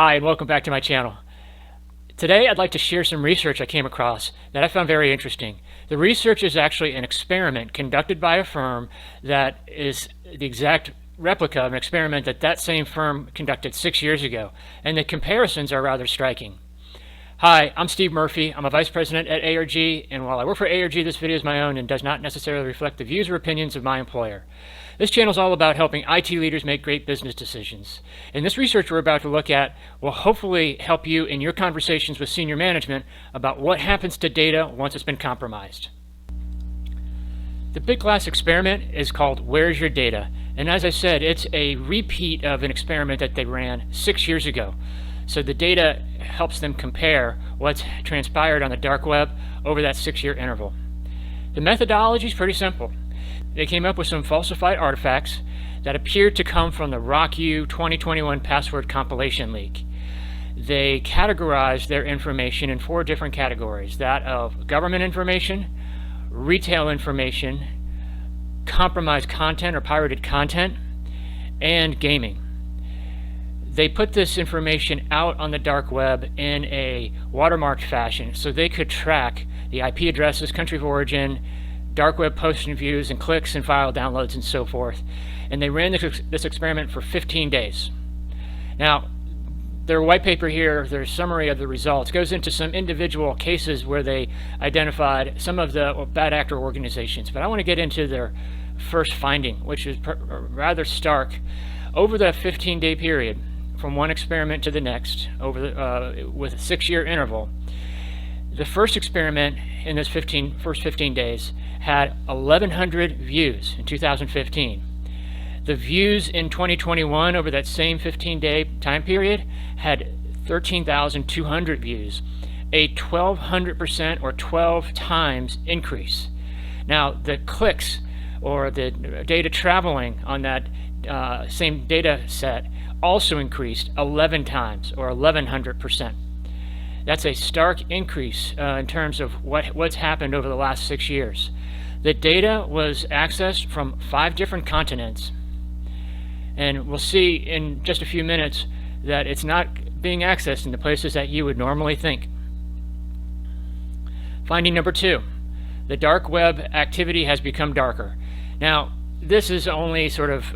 Hi, and welcome back to my channel. Today I'd like to share some research I came across that I found very interesting. The research is actually an experiment conducted by a firm that is the exact replica of an experiment that same firm conducted 6 years ago, and the comparisons are rather striking. Hi, I'm Steve Murphy. I'm a Vice President at ARG, and while I work for ARG, this video is my own and does not necessarily reflect the views or opinions of my employer. This channel is all about helping IT leaders make great business decisions. And this research we're about to look at will hopefully help you in your conversations with senior management about what happens to data once it's been compromised. The Bitglass experiment is called Where's Your Data? And as I said, it's a repeat of an experiment that they ran 6 years ago. So the data helps them compare what's transpired on the dark web over that 6-year interval. The methodology is pretty simple. They came up with some falsified artifacts that appeared to come from the RockU 2021 password compilation leak. They categorized their information in 4 different categories: that of government information, retail information, compromised content or pirated content, and gaming. They put this information out on the dark web in a watermarked fashion so they could track the IP addresses, country of origin, dark web posting views and clicks and file downloads and so forth. And they ran this experiment for 15 days. Now, their white paper here, their summary of the results, goes into some individual cases where they identified some of the bad actor organizations. But I want to get into their first finding, which is rather stark. Over the 15-day period, from one experiment to the next, with a 6-year interval, the first experiment in this first 15 days had 1,100 views in 2015. The views in 2021 over that same 15-day time period had 13,200 views, a 1,200% or 12 times increase. Now, the clicks or the data traveling on that same data set also increased 11 times or 1,100%. That's a stark increase in terms of what's happened over the last 6 years. The data was accessed from 5 different continents, and we'll see in just a few minutes that it's not being accessed in the places that you would normally think. Finding number 2, the dark web activity has become darker. Now, this is only sort of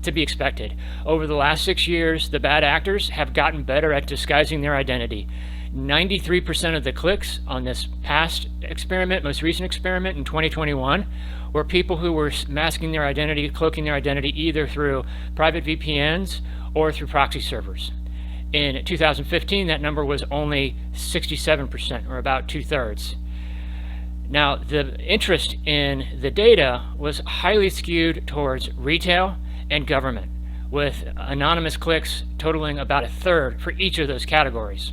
to be expected. Over the last 6 years, the bad actors have gotten better at disguising their identity. 93% of the clicks on this past experiment, most recent experiment in 2021, were people who were masking their identity, cloaking their identity either through private VPNs or through proxy servers. In 2015, that number was only 67%, or about 2/3. Now, the interest in the data was highly skewed towards retail and government, with anonymous clicks totaling about 1/3 for each of those categories.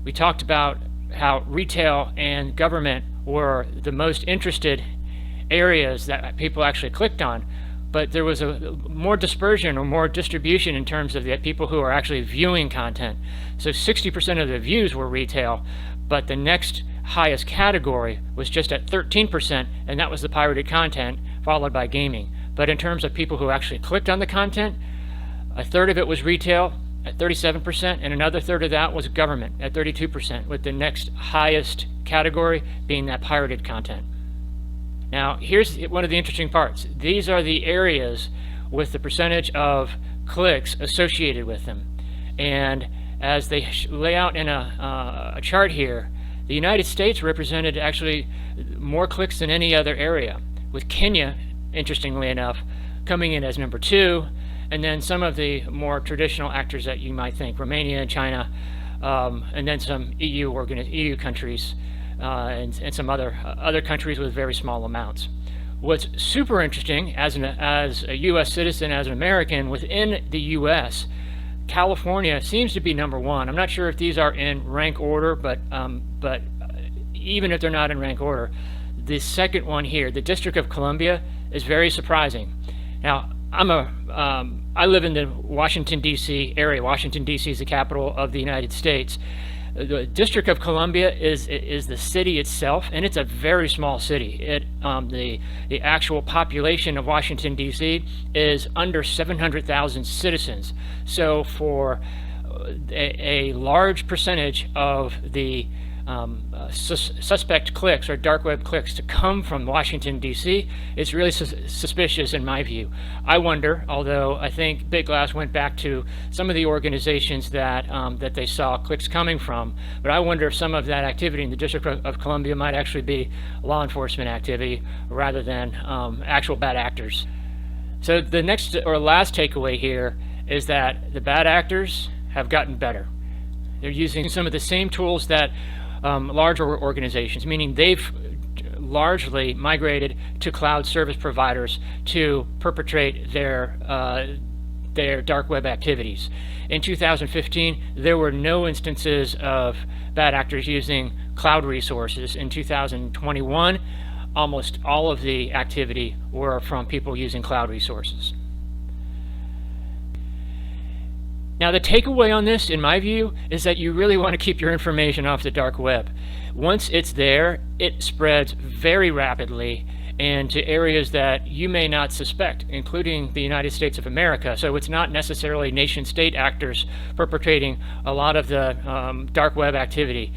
We talked about how retail and government were the most interested areas that people actually clicked on, but there was a more dispersion or more distribution in terms of the people who are actually viewing content. So 60% of the views were retail, but the next highest category was just at 13%, and that was the pirated content, followed by gaming. But in terms of people who actually clicked on the content, 1/3 of it was retail at 37%, and another 1/3 of that was government at 32%, with the next highest category being that pirated content. Now, here's one of the interesting parts. These are the areas with the percentage of clicks associated with them. And as they lay out in a chart here, the United States represented actually more clicks than any other area, with Kenya, interestingly enough, coming in as number 2, and then some of the more traditional actors that you might think, Romania and China, and then some EU countries, and some other countries with very small amounts. What's super interesting, as a U.S. citizen, as an American within the U.S., California seems to be number 1. I'm not sure if these are in rank order, but even if they're not in rank order, the second one here, the District of Columbia, is very surprising. Now, I live in the Washington, D.C. area. Washington, D.C. is the capital of the United States. The District of Columbia is the city itself, and it's a very small city. The actual population of Washington, D.C. is under 700,000 citizens. So for a large percentage of the suspect clicks or dark web clicks to come from Washington, D.C. It's really suspicious in my view. I wonder, although I think Bitglass went back to some of the organizations that that they saw clicks coming from, but I wonder if some of that activity in the District of Columbia might actually be law enforcement activity rather than actual bad actors. So the next or last takeaway here is that the bad actors have gotten better. They're using some of the same tools that larger organizations, meaning they've largely migrated to cloud service providers to perpetrate their dark web activities. In 2015, there were no instances of bad actors using cloud resources. In 2021, almost all of the activity were from people using cloud resources. Now, the takeaway on this, in my view, is that you really want to keep your information off the dark web. Once it's there, it spreads very rapidly and to areas that you may not suspect, including the United States of America. So it's not necessarily nation-state actors perpetrating a lot of the dark web activity.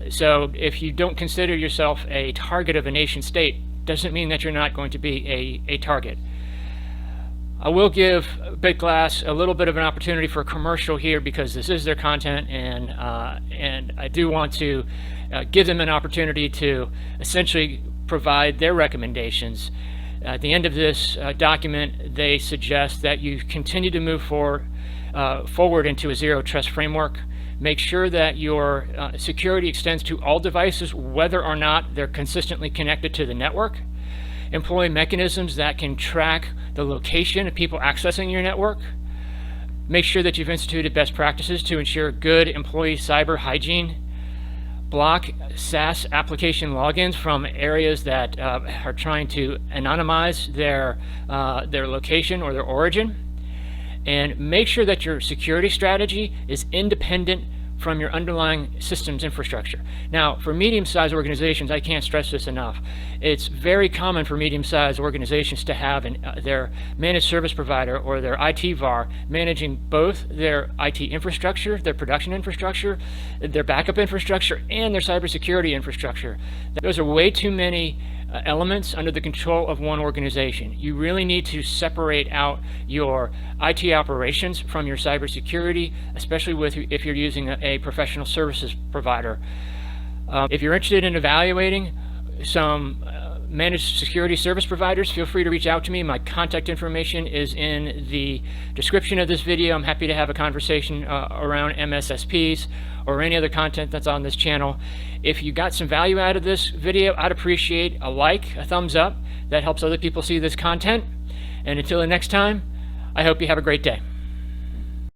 So if you don't consider yourself a target of a nation-state, doesn't mean that you're not going to be a target. I will give Bitglass a little bit of an opportunity for a commercial here because this is their content, and I do want to give them an opportunity to essentially provide their recommendations. At the end of this document, they suggest that you continue to move forward into a zero trust framework. Make sure that your security extends to all devices, whether or not they're consistently connected to the network. Employ mechanisms that can track the location of people accessing your network. Make sure that you've instituted best practices to ensure good employee cyber hygiene. Block SaaS application logins from areas that are trying to anonymize their location or their origin. And make sure that your security strategy is independent from your underlying systems infrastructure. Now, for medium-sized organizations, I can't stress this enough. It's very common for medium-sized organizations to have their managed service provider or their IT VAR managing both their IT infrastructure, their production infrastructure, their backup infrastructure, and their cybersecurity infrastructure. Those are way too many elements under the control of one organization. You really need to separate out your IT operations from your cybersecurity, especially if you're using a professional services provider. If you're interested in evaluating some managed security service providers, feel free to reach out to me. My contact information is in the description of this video. I'm happy to have a conversation around MSSPs or any other content that's on this channel. If you got some value out of this video, I'd appreciate a like, a thumbs up. That helps other people see this content. And until the next time, I hope you have a great day.